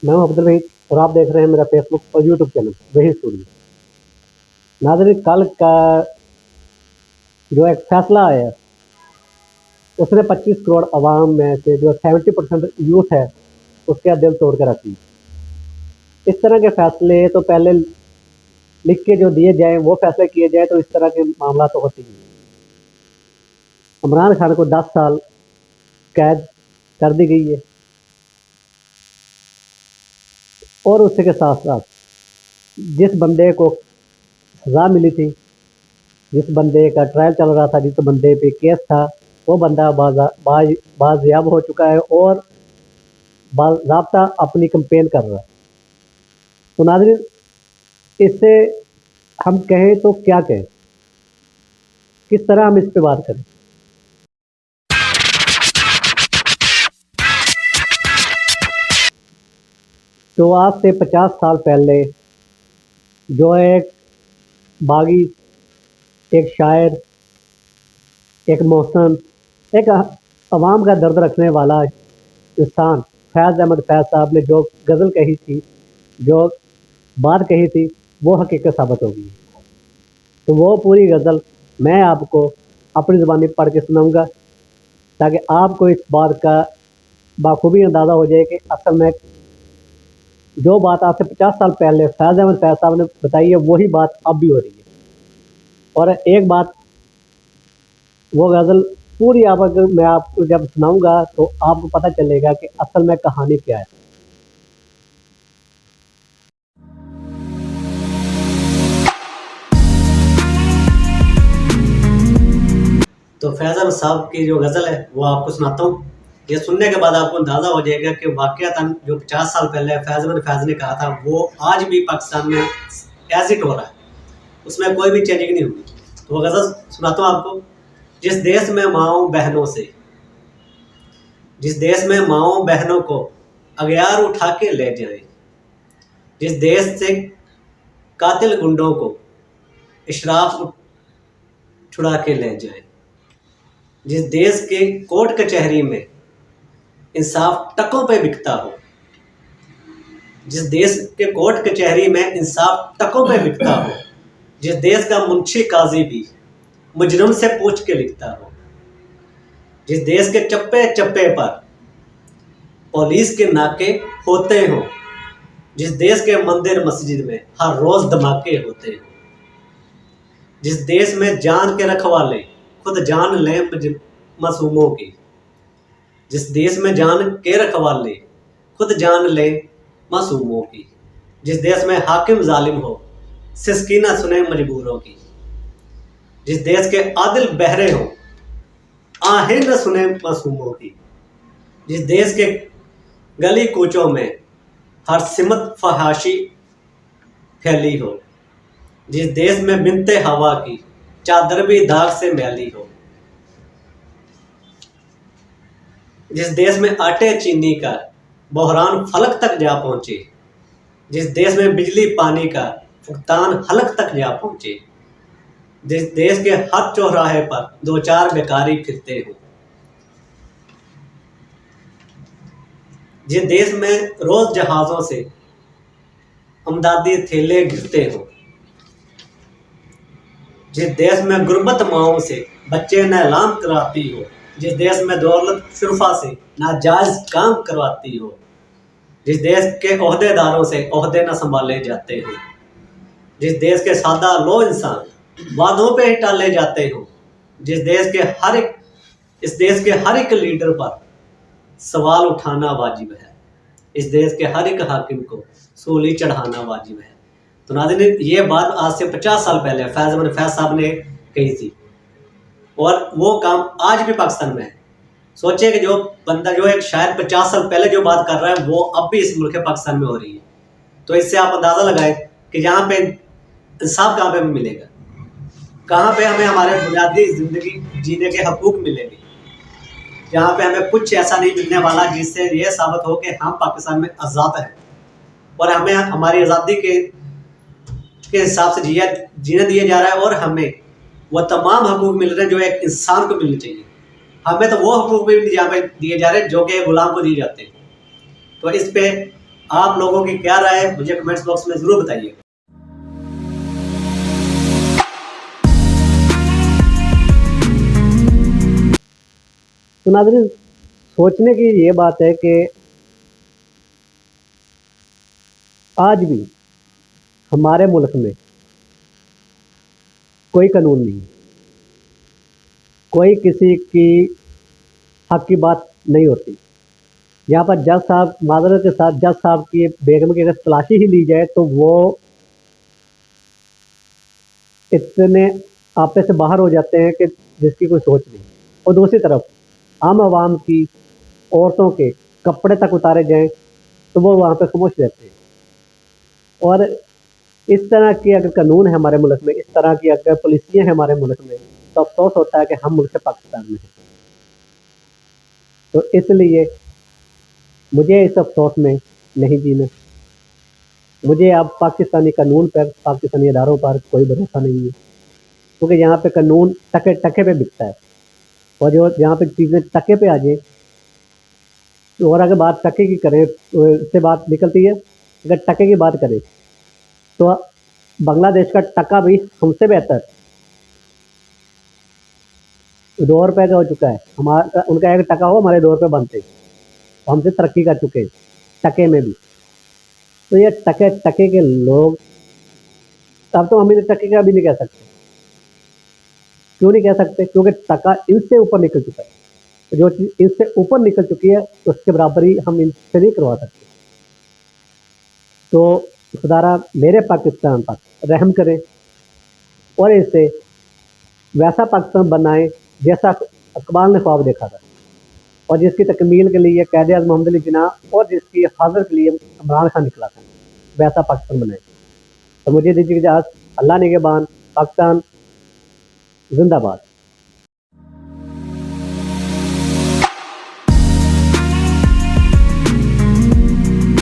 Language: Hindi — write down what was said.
मैं हूं अब्दुल वहीद और आप देख रहे हैं मेरा फेसबुक और यूट्यूब चैनल वही स्टूडियो। नाज़रीन, कल का जो एक फैसला आया उसने 25 करोड़ आवाम में से जो 70% यूथ है उसका दिल तोड़ कर रख दिया। इस तरह के फैसले तो पहले लिख के जो दिए जाए वो फैसले किए जाए तो इस तरह के मामला तो होते ही हैं। इमरान खान को 10 साल कैद कर दी गई है और उसके के साथ साथ जिस बंदे को सजा मिली थी, जिस बंदे का ट्रायल चल रहा था, जिस बंदे पे केस था, वो बंदा बाजियाब हो चुका है और बाज़ाब्ता अपनी कंपेन कर रहा है। तो नाज़रीन, इससे हम कहें तो क्या कहें, किस तरह हम इस पे बात करें। तो आज से 50 साल पहले जो एक बागी, एक शायर, एक मोहसन, एक अवाम का दर्द रखने वाला इंसान फैज़ अहमद फैज़ साहब ने जो गज़ल कही थी, जो बात कही थी, वो हकीकत साबित हो गई। तो वो पूरी गज़ल मैं आपको अपनी ज़ुबानी पढ़ के सुनाऊंगा ताकि आपको इस बात का बाखूबी अंदाज़ा हो जाए कि असल में जो बात आज से 50 साल पहले फैज़ अहमद फैज़ साहब ने बताई है वही बात अब भी हो रही है। और एक बात, वो गज़ल पूरी आप अगर मैं आपको जब सुनाऊंगा तो आपको पता चलेगा कि असल में कहानी क्या है। तो फैज़ अहमद साहब की जो गज़ल है वो आपको सुनाता हूँ। ये सुनने के बाद आपको अंदाज़ा हो जाएगा कि वाक़यातन जो 50 साल पहले फैज़ अहमद फैज़ ने कहा था वो आज भी पाकिस्तान में एज़ इट हो रहा है, उसमें कोई भी चेंजिंग नहीं हुई। तो वो गज़ल सुनाता हूँ आपको। जिस देश में माँओं बहनों से, जिस देश में माँओं बहनों को अगियार उठा के ले जाएं, जिस देश से कातिल गुंडों को इशराफ छुड़ा के ले जाएं, जिस देश के कोर्ट कचहरी में इंसाफ टकों पे बिकता हो, जिस देश के कोर्ट कचहरी में इंसाफ टकों पे बिकता हो, जिस देश का मुंशी काजी भी मुजरिम से पूछ के लिखता हो, जिस देश के चप्पे चप्पे पर पुलिस के नाके होते हो, जिस देश के मंदिर मस्जिद में हर रोज धमाके होते हो, जिस देश में जान के रखवाले खुद जान लें मासूमों की, जिस देश में जान के रखवाले खुद जान लें मासूमों की, जिस देश में हाकिम जालिम हो सिसकी ना सुने मजबूरों की, जिस देश के आदिल बहरे हो आहें न सुने मासूमों की, जिस देश के गली कूचों में हर सिमत फहाशी फैली हो, जिस देश में बिनते हवा की चादर भी दाग से मैली हो, जिस देश में आटे चीनी का बहरान फलक तक जा पहुंचे, जिस देश में बिजली पानी का भुगतान हलक तक जा पहुंचे, जिस देश के हर चौराहे पर दो चार बेकारी फिरते हो, जिस देश में रोज जहाजों से अमदादी थैले गिरते हो, जिस देश में गुर्बत माओं से बच्चे नहलाम कराती हो, जिस देश में दौलत शुरफा से नाजायज काम करवाती हो, जिस देश के ओहदेदारों से ओहदे न संभाले जाते हो, जिस देश के सादा लो इंसान वादों पे ही टाले जाते हो, जिस देश के इस देश के हर एक लीडर पर सवाल उठाना वाजिब है, इस देश के हर एक हाकिम को सूली चढ़ाना वाजिब है। तो नाज़रीन, ये बात आज से 50 साल पहले फैज़ अहमद फैज़ साहब ने कही थी और वो काम आज भी पाकिस्तान में है। सोचिए कि जो बंदा जो एक शायद 50 साल पहले जो बात कर रहा है वो अब भी इस मुल्क पाकिस्तान में हो रही है। तो इससे आप अंदाज़ा लगाएं कि यहाँ पे इंसाफ कहाँ पे मिलेगा, कहाँ पे हमें हमारे बुनियादी ज़िंदगी जीने के हकूक़ मिलेंगे, जहाँ पे हमें कुछ ऐसा नहीं मिलने वाला जिससे ये साबित हो कि हम पाकिस्तान में आज़ाद हैं और हमें हमारी आज़ादी के हिसाब से जीने दिया जा रहा है और हमें वो तमाम हकूक़ मिल रहे हैं जो एक इंसान को मिलने चाहिए। हमें तो वो हकूक़ भी यहाँ पे दिए जा रहे हैं जो कि गुलाम को दिए जाते हैं। तो इस पे आप लोगों की क्या राय है मुझे कमेंट्स बॉक्स में ज़रूर बताइए। तो नाज़रीन, सोचने की ये बात है कि आज भी हमारे मुल्क में कोई कानून नहीं है, कोई किसी की हक की बात नहीं होती। यहाँ पर जज साहब, माजरत के साथ, जज साहब की बेगम की अगर तलाशी ही ली जाए तो वो इतने आपे से बाहर हो जाते हैं कि जिसकी कोई सोच नहीं। और दूसरी तरफ आम आवाम की, औरतों के कपड़े तक उतारे जाएं तो वो वहाँ पे खामोश रहते हैं। और इस तरह की अगर कानून है हमारे मुल्क में, इस तरह की अगर पॉलिसियाँ हैं हमारे मुल्क में, तो अफसोस होता है कि हम मुल्क पाकिस्तान में हैं। तो इसलिए मुझे इस अफसोस में नहीं जीना। मुझे अब पाकिस्तानी कानून पर, पाकिस्तानी अदारों पर कोई भरोसा नहीं है, क्योंकि यहाँ पे कानून टके टके पे बिकता है। और जो यहाँ पे चीज़ें टके पे आ जाए, तो और अगर बात टके की करें तो इससे बात निकलती है, अगर टके की बात करें तो बांग्लादेश का टका भी हमसे बेहतर ₹2 का हो चुका है। हमारा, उनका एक टका हो, हमारे ₹2 बनते, हमसे तरक्की कर चुके हैं टके में भी। तो ये टके टके के लोग, अब तो हम इन्हें टके का भी नहीं कह सकते। क्यों नहीं कह सकते? क्योंकि टका इनसे ऊपर निकल चुका है। जो चीज़ इनसे ऊपर निकल चुकी है उसके बराबरी हम इनसे नहीं करवा सकते। तो खुदारा मेरे पाकिस्तान पर रहम करें और इसे वैसा पाकिस्तान बनाए जैसा इकबाल ने ख्वाब देखा था, और जिसकी तकमील के लिए कैद आज़म मोहम्मद अली जिन्नाह और जिसकी हिफाजत के लिए इमरान खान निकला था, वैसा पाकिस्तान बनाए। तो मुझे दीजिए इजाज़त। अल्लाह निगहबान। पाकिस्तान जिंदाबाद।